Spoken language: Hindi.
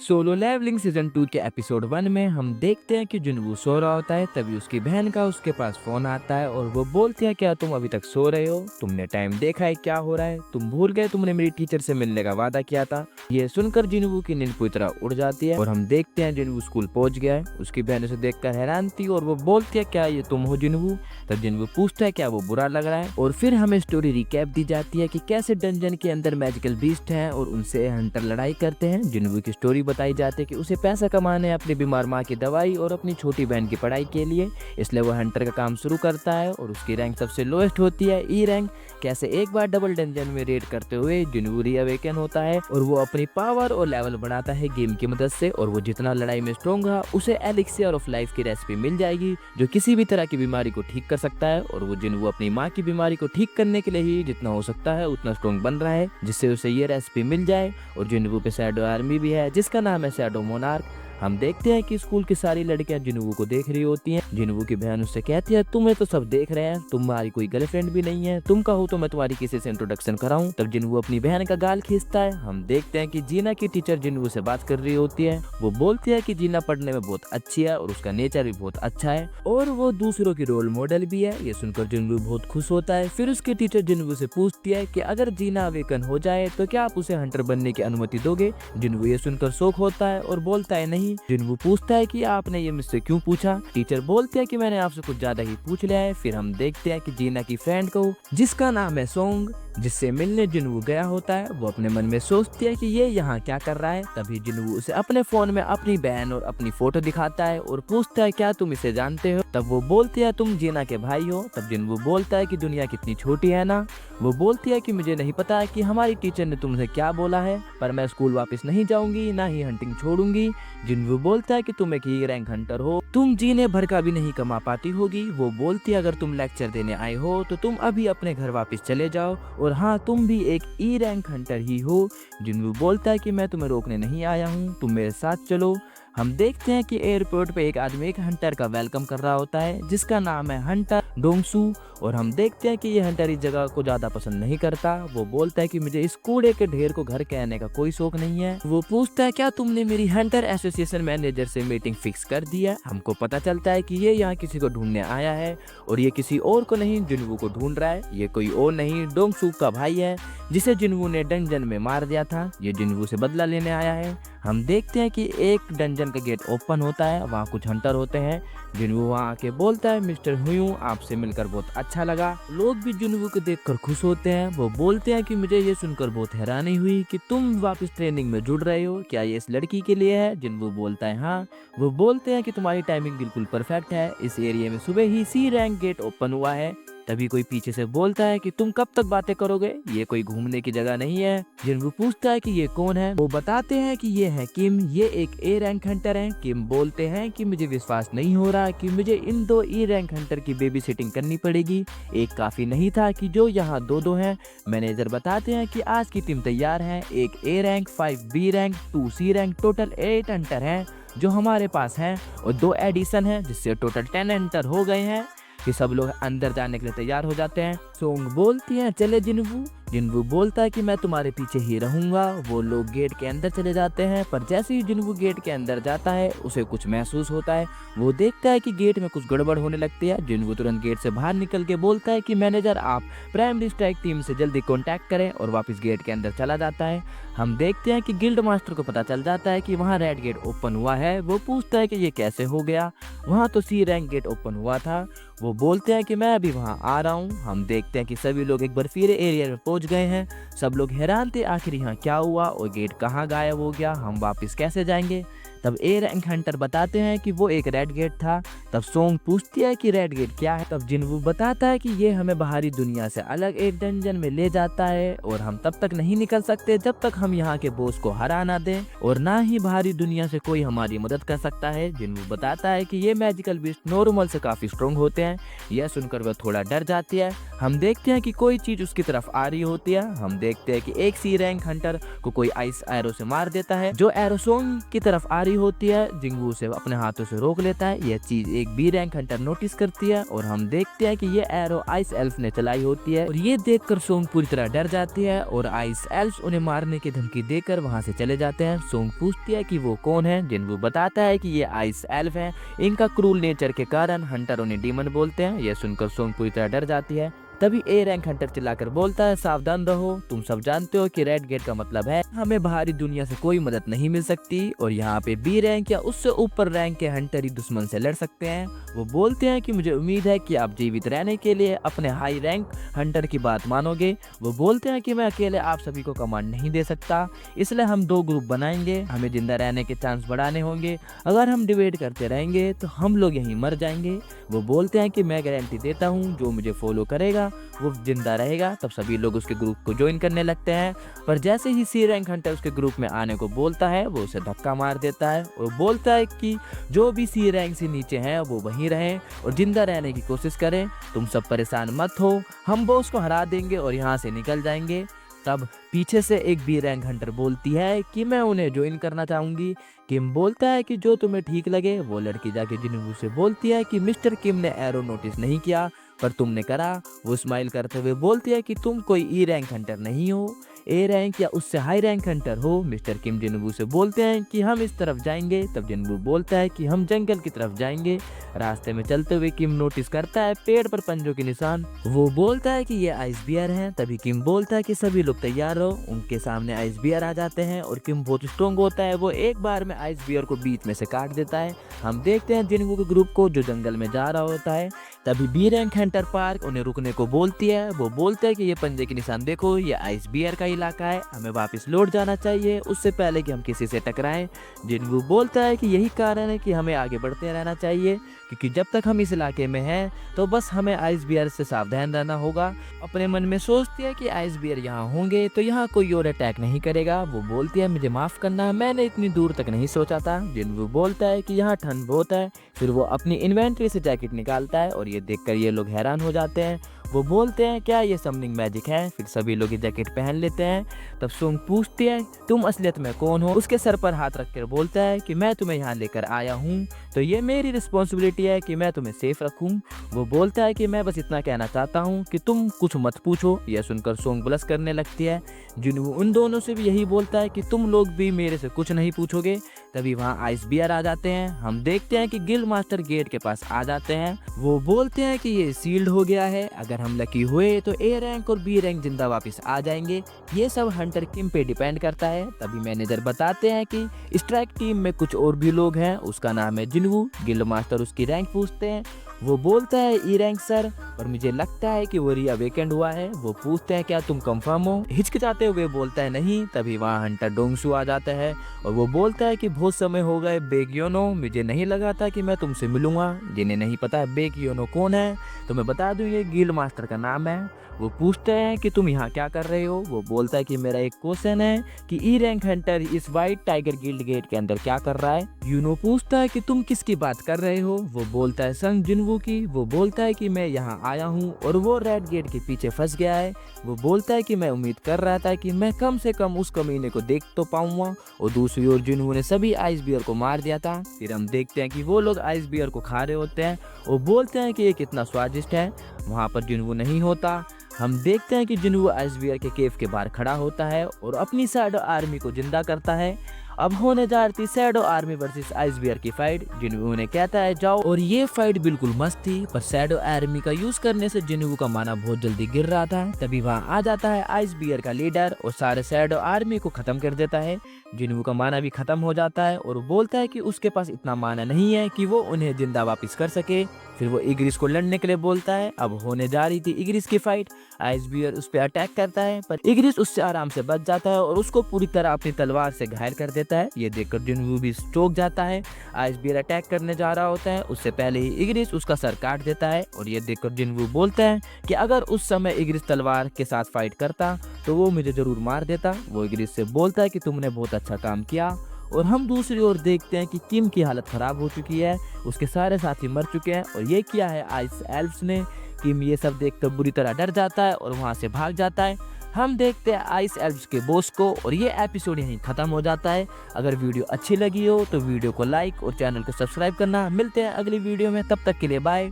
सोलो लेवलिंग सीजन 2 के एपिसोड 1 में हम देखते हैं कि जुनवू सो रहा होता है, तभी उसकी बहन का उसके पास फोन आता है और वो बोलती है क्या तुम अभी तक सो रहे हो? तुमने टाइम देखा है क्या हो रहा है? तुम भूल गए तुमने मेरी टीचर से मिलने का वादा किया था। ये सुनकर जुनवू की नींद पूरी तरह उड़ जाती है और हम देखते हैं जुनवू स्कूल पहुंच गया है। उसकी बहन उसे देखकर हैरान थी और वो बोलती है क्या ये तुम हो जुनवू? तब जुनवू पूछता है क्या वो बुरा लग रहा है और फिर हमें स्टोरी रिकैप दी जाती है कि कैसे डंजन के अंदर मैजिकल बीस्ट हैं और उनसे हंटर लड़ाई करते हैं। जुनवू की स्टोरी बताई जाती है कि उसे पैसा कमाने अपनी बीमार माँ की दवाई और अपनी छोटी बहन की पढ़ाई के लिए, इसलिए वो हंटर का काम शुरू करता है और उसकी रैंक सबसे लोएस्ट होती है, ई रैंक। कैसे एक बार डबल डंजन में रेड करते हुए जुनवू रीअवेकन होता है और वो अपनी पावर और लेवल बढ़ाता है गेम की मदद से, और वो जितना लड़ाई में स्ट्रॉन्ग रहा उसे एलिक्सियर ऑफ लाइफ की रेसिपी मिल जाएगी जो किसी भी तरह की बीमारी को ठीक कर सकता है। और वो जुनवू अपनी माँ की बीमारी को ठीक करने के लिए ही जितना हो सकता है उतना स्ट्रॉन्ग बन रहा है जिससे उसे ये रेसिपी मिल जाए। और जुनवू पे शैडो आर्मी भी है जिसका नाम है शैडो मोनार्क। हम देखते हैं कि स्कूल की सारी लड़कियां जुनवू को देख रही होती हैं। जुनवू की बहन उससे कहती है तुम्हें तो सब देख रहे हैं, तुम्हारी कोई गर्लफ्रेंड भी नहीं है, तुम कहो तो मैं तुम्हारी किसी से इंट्रोडक्शन कराऊं। तब जुनवू अपनी बहन का गाल खींचता है। हम देखते हैं कि जीना की टीचर जुनवू से बात कर रही होती है। वो बोलती है कि जीना पढ़ने में बहुत अच्छी है और उसका नेचर भी बहुत अच्छा है और वो दूसरों की रोल मॉडल भी है। ये सुनकर जुनवू बहुत खुश होता है। फिर उसकी टीचर जुनवू से पूछती है कि अगर जीना अवेकन हो जाए तो क्या आप उसे हंटर बनने की अनुमति दोगे? जुनवू ये सुनकर शौक होता है और बोलता है नहीं। जुनवू पूछता है कि आपने ये मुझसे क्यों पूछा? टीचर बोलती है कि मैंने आपसे कुछ ज्यादा ही पूछ लिया है। फिर हम देखते हैं कि जीना की फ्रेंड को जिसका नाम है सोंग, जिससे मिलने जुनवू गया होता है, वो अपने मन में सोचती है कि ये यहाँ क्या कर रहा है। तभी जुनवू उसे अपने फोन में अपनी बहन और अपनी फोटो दिखाता है और पूछता है क्या तुम इसे जानते हो? तब वो बोलती है तुम जीना के भाई हो। तब जुनवू बोलता है कि दुनिया कितनी छोटी है ना। वो बोलती है कि मुझे नहीं पता कि हमारी टीचर ने तुमसे क्या बोला है, पर मैं स्कूल वापस नहीं जाऊंगी, ना ही हंटिंग छोड़ूंगी। जुनवू बोलता है कि तुम एक ही रैंक हंटर हो, तुम जीने भर का भी नहीं कमा पाती होगी। वो बोलती है अगर तुम लेक्चर देने आए हो तो तुम अभी अपने घर वापस चले जाओ, और हाँ तुम भी एक ई रैंक हंटर ही हो। जुनवू बोलता है कि मैं तुम्हें रोकने नहीं आया हूँ, तुम मेरे साथ चलो। हम देखते हैं कि एयरपोर्ट पे एक आदमी एक हंटर का वेलकम कर रहा होता है जिसका नाम है हंटर डोंगसू, और हम देखते हैं कि ये हंटर इस जगह को ज्यादा पसंद नहीं करता। वो बोलता है कि मुझे इस कूड़े के ढेर को घर कहने का कोई शौक नहीं है। वो पूछता है क्या तुमने मेरी हंटर एसोसिएशन मैनेजर से मीटिंग फिक्स कर दी है? हमको पता चलता है कि ये यहाँ किसी को ढूंढने आया है और ये किसी और को नहीं जुनवू को ढूंढ रहा है। ये कोई और नहीं डोंगसू का भाई है जिसे जुनवू ने डंजन में मार दिया था। ये जुनवू से बदला लेने आया है। हम देखते हैं कि एक डंजन का गेट ओपन होता है, वहाँ कुछ हंटर होते हैं। जुनवू वहाँ आके बोलता है मिस्टर हुयू आपसे मिलकर बहुत अच्छा लगा। लोग भी जुनवू को देखकर खुश होते हैं। वो बोलते हैं कि मुझे ये सुनकर बहुत हैरानी हुई कि तुम वापस ट्रेनिंग में जुड़ रहे हो, क्या ये इस लड़की के लिए है? जुनवू बोलता है हाँ। वो बोलते हैं कि तुम्हारी टाइमिंग बिल्कुल परफेक्ट है, इस एरिया में सुबह ही सी रैंक गेट ओपन हुआ है। तभी कोई पीछे से बोलता है कि तुम कब तक बातें करोगे, ये कोई घूमने की जगह नहीं है। जुनवू पूछता है कि ये कौन है? वो बताते हैं कि ये है किम, ये एक ए रैंक हंटर है। किम बोलते हैं कि मुझे विश्वास नहीं हो रहा कि मुझे इन दो ई रैंक हंटर की बेबी सिटिंग करनी पड़ेगी, एक काफी नहीं था कि जो यहाँ दो हैं। मैनेजर बताते हैं कि आज की टीम तैयार है, एक A rank, 5 B rank, 2 C rank, total 8 Hunter हैं जो हमारे पास हैं और 2 एडिशन है जिससे टोटल 10 हंटर हो गए हैं। कि सब लोग अंदर जाने के लिए तैयार हो जाते हैं। सोंग बोलती है चले जुनवू। जुनवू बोलता है कि मैं तुम्हारे पीछे ही रहूंगा। वो लोग गेट के अंदर चले जाते हैं, पर जैसे ही जुनवू गेट के अंदर जाता है उसे कुछ महसूस होता है। वो देखता है कि गेट में कुछ गड़बड़ होने लगती है। जुनवू तुरंत गेट से बाहर निकल के बोलता है कि मैनेजर आप प्राइमरी स्ट्राइक टीम से जल्दी कॉन्टैक्ट करें, और वापस गेट के अंदर चला जाता है। हम देखते हैं कि गिल्ड मास्टर को पता चल जाता है कि वहाँ रेड गेट ओपन हुआ है। वो पूछता है कि ये कैसे हो गया, वहाँ तो सी रैंक गेट ओपन हुआ था। वो बोलते हैं कि मैं अभी वहाँ आ रहा हूँ। हम देखते हैं कि सभी लोग एक बर्फीले एरिया में पहुँच गए हैं। सब लोग हैरान थे आखिर यहाँ क्या हुआ और गेट कहाँ गायब हो गया, हम वापस कैसे जाएंगे? तब ए रैंक हंटर बताते हैं कि वो एक रेड गेट था। तब सोंग पूछती है कि रेड गेट क्या है? तब जुनवू बताता है कि ये हमें बाहरी दुनिया से अलग एक डंजन में ले जाता है और हम तब तक नहीं निकल सकते जब तक हम यहाँ के बॉस को हरा ना दें, और ना ही बाहरी दुनिया से कोई हमारी मदद कर सकता है। जुनवू बताता है कि ये मैजिकल बीस्ट नॉर्मल से काफी स्ट्रॉन्ग होते हैं। यह सुनकर वह थोड़ा डर जाती है। हम देखते हैं कि कोई चीज उसकी तरफ आ रही होती है। हम देखते हैं कि एक सी रैंक हंटर को कोई आइस एरो से मार देता है। जो एरो सोंग की तरफ आ रही होती है, जिंगू उसे अपने हाथों से रोक लेता है। यह चीज एक बी रैंक हंटर नोटिस करती है और हम देखते हैं कि ये एरो आइस एल्फ ने चलाई होती है और ये देखकर सोंग पूरी तरह डर जाती है और आइस एल्फ उन्हें मारने की धमकी देकर वहां से चले जाते हैं। सोंग पूछती है कि वो कौन है, जिन्गू बताता है कि ये आइस एल्फ है, इनका क्रूल नेचर के कारण हंटर उन्हें डीमन बोलते हैं। यह सुनकर सोंग पूरी तरह डर जाती है। तभी ए रैंक हंटर चिल्लाकर बोलता है, सावधान रहो, तुम सब जानते हो कि रेड गेट का मतलब है हमें बाहरी दुनिया से कोई मदद नहीं मिल सकती और यहाँ पे बी रैंक या उससे ऊपर रैंक के हंटर ही दुश्मन से लड़ सकते हैं। वो बोलते हैं कि मुझे उम्मीद है कि आप जीवित रहने के लिए अपने हाई रैंक हंटर की बात मानोगे। वो बोलते हैं कि मैं अकेले आप सभी को कमांड नहीं दे सकता, इसलिए हम 2 ग्रुप बनाएंगे, हमें जिंदा रहने के चांस बढ़ाने होंगे। अगर हम डिबेट करते रहेंगे तो हम लोग यहीं मर जाएंगे। वो बोलते हैं कि मैं गारंटी देता हूँ जो मुझे फॉलो करेगा वो जिंदा रहेगा। तब सभी लोग उसके ग्रुप को ज्वाइन करने लगते हैं, पर जैसे ही सी रैंक हंटर उसके ग्रुप में आने को बोलता है वो उसे धक्का मार देता है और बोलता है कि जो भी सी रैंक से नीचे हैं वो वहीं रहें और जिंदा रहने की कोशिश करें, तुम सब परेशान मत हो, हम बॉस को हरा देंगे और यहाँ से निकल जाएंगे। तब पीछे से एक बी रैंक हंटर बोलती है कि मैं उन्हें ज्वाइन करना चाहूंगी। किम बोलता है कि जो तुम्हें ठीक लगे। वो लड़की जाके जिन्गू से बोलती है कि मिस्टर किम ने एरो नोटिस नहीं किया पर तुमने करा। वो स्माइल करते हुए बोलती है कि तुम कोई ई रैंक हंटर नहीं हो, ए रैंक या उससे हाई रैंक हंटर हो। मिस्टर किम जिन्गू से बोलते हैं कि हम इस तरफ जाएंगे। तब जिन्गू बोलता है कि हम जंगल की तरफ जाएंगे। रास्ते में चलते हुए किम नोटिस करता है पेड़ पर पंजों के निशान। वो बोलता है कि ये आइस बियर हैं। तभी किम बोलता है कि सभी लोग तैयार रहो। उनके सामने आइस बियर आ जाते हैं और किम बहुत स्ट्रॉन्ग होता है, वो एक बार में आइस बियर को बीच में से काट देता है। हम देखते हैं जिन्गू के ग्रुप को जो जंगल में जा रहा होता है। तभी बी रैंक हंटर पार्क उन्हें रुकने को बोलती है। वो बोलते हैं कि ये पंजे के निशान देखो, ये आइस बियर का इलाका है, हमें वापस लौट जाना चाहिए उससे पहले कि हम किसी से टकराएं। जिन्गू बोलता है कि यही कारण है कि हमें आगे बढ़ते रहना चाहिए, क्योंकि जब तक हम इस इलाके में हैं तो बस हमें आइस बियर से सावधान रहना होगा। अपने मन में सोचती है कि आइस बियर यहाँ होंगे तो यहाँ कोई और अटैक नहीं करेगा। वो बोलती है मुझे माफ करना, मैंने इतनी दूर तक नहीं सोचा था। जिन्गू बोलता है कि यहाँ ठंड बहुत है। फिर वो अपनी इन्वेंट्री से जैकेट निकालता है और ये देखकर ये लोग हैरान हो जाते हैं। वो बोलते हैं क्या ये समनिंग मैजिक है। फिर सभी लोग ये जैकेट पहन लेते हैं। तब सोंग पूछती है तुम असलियत में कौन हो। उसके सर पर हाथ रखकर बोलता है कि मैं तुम्हें यहाँ लेकर आया हूँ तो ये मेरी रिस्पॉन्सिबिलिटी है कि मैं तुम्हें सेफ रखूँ। वो बोलता है कि मैं बस इतना कहना चाहता हूँ कि तुम कुछ मत पूछो। यह सुनकर सोंग ब्लश करने लगती है। जिन्गू उन दोनों से भी यही बोलता है कि तुम लोग भी मेरे से कुछ नहीं पूछोगे। तभी वहाँ आइस बियर आ जाते हैं। हम देखते हैं कि गिल्ड मास्टर गेट के पास आ जाते हैं। वो बोलते हैं कि ये सील्ड हो गया है, अगर हम लकी हुए तो ए रैंक और बी रैंक जिंदा वापस आ जाएंगे। ये सब हंटर किम पे डिपेंड करता है। तभी मैनेजर बताते हैं कि स्ट्राइक टीम में कुछ और भी लोग हैं, उसका नाम है जिन्गू। गिल्ड मास्टर उसकी रैंक पूछते हैं। वो बोलता है ई रैंक सर, पर मुझे लगता है कि वो रीअवेकेंड हुआ है। वो पूछते हैं क्या तुम कंफर्म हो। हिचकिचाते हुए बोलता है नहीं। तभी वहाँ हंटर डोंगसू आ जाता है और वो बोलता है कि बहुत समय हो गए बेगियोनो, मुझे नहीं लगा था कि मैं तुमसे मिलूंगा। जिन्हें नहीं पता है बेगियोनो कौन है तो मैं बता दूं ये गिल्ड मास्टर का नाम है। वो पूछते हैं कि तुम यहाँ क्या कर रहे हो। वो बोलता है कि मेरा एक क्वेश्चन है कि ई रैंक हंटर इस वाइट टाइगर गिल्ड गेट के अंदर क्या कर रहा है। यूनो पूछता है कि तुम किसकी बात कर रहे हो। वो बोलता है संग जिन्गू की। वो बोलता है कि मैं यहाँ आया हूँ और वो रेड गेट के पीछे फंस गया है। वो बोलता है कि मैं उम्मीद कर रहा था कि मैं कम से कम उस कमीने को देख तो पाऊंगा। और दूसरी ओर जिन्गू ने सभी आइस बियर को मार दिया था। फिर हम देखते हैं कि वो लोग आइस बियर को खा रहे होते हैं और बोलते हैं कि ये कितना स्वादिष्ट है। वहाँ पर जिन्गू नहीं होता। हम देखते हैं कि जिन्गू आइस बियर के केव के बाहर खड़ा होता है और अपनी शैडो आर्मी को जिंदा करता है। अब होने जा रही थी shadow army versus ice bear की फाइट। जिन्गू उन्हें कहता है जाओ, और ये फाइट बिल्कुल मस्त थी, पर शैडो आर्मी का यूज करने से जिन्गू का माना बहुत जल्दी गिर रहा था। तभी वहाँ आ जाता है आइस बियर का लीडर और सारे शैडो आर्मी को खत्म कर देता है। जिन्गू का माना भी खत्म हो जाता है और बोलता है कि उसके पास इतना माना नहीं है कि वो उन्हें जिंदा वापस कर सके। फिर वो इग्रिस को लड़ने के लिए बोलता है। अब होने जा रही थी इग्रिस की फाइट। आइस बियर उस पर अटैक करता है, पर इग्रिस उससे आराम से बच जाता है और उसको पूरी तरह अपनी तलवार से घायल कर देता है। ये देखकर जिन्गू भी चौंक जाता है। आइस बियर अटैक करने जा रहा होता है, उससे पहले ही इग्रिस उसका सर काट देता है। और ये देखकर जिन्गू बोलता है कि अगर उस समय इग्रिस तलवार के साथ फाइट करता तो वो मुझे जरूर मार देता। वो इग्रिस से बोलता है कि तुमने बहुत अच्छा काम किया। और हम दूसरी ओर देखते हैं कि किम की हालत खराब हो चुकी है, उसके सारे साथी मर चुके हैं और ये किया है आइस एल्फ्स ने। किम ये सब देखकर बुरी तरह डर जाता है और वहाँ से भाग जाता है। हम देखते हैं आइस एल्व्स के बॉस को और ये एपिसोड यहीं खत्म हो जाता है। अगर वीडियो अच्छी लगी हो तो वीडियो को लाइक और चैनल को सब्सक्राइब करना। मिलते हैं अगली वीडियो में, तब तक के लिए बाय।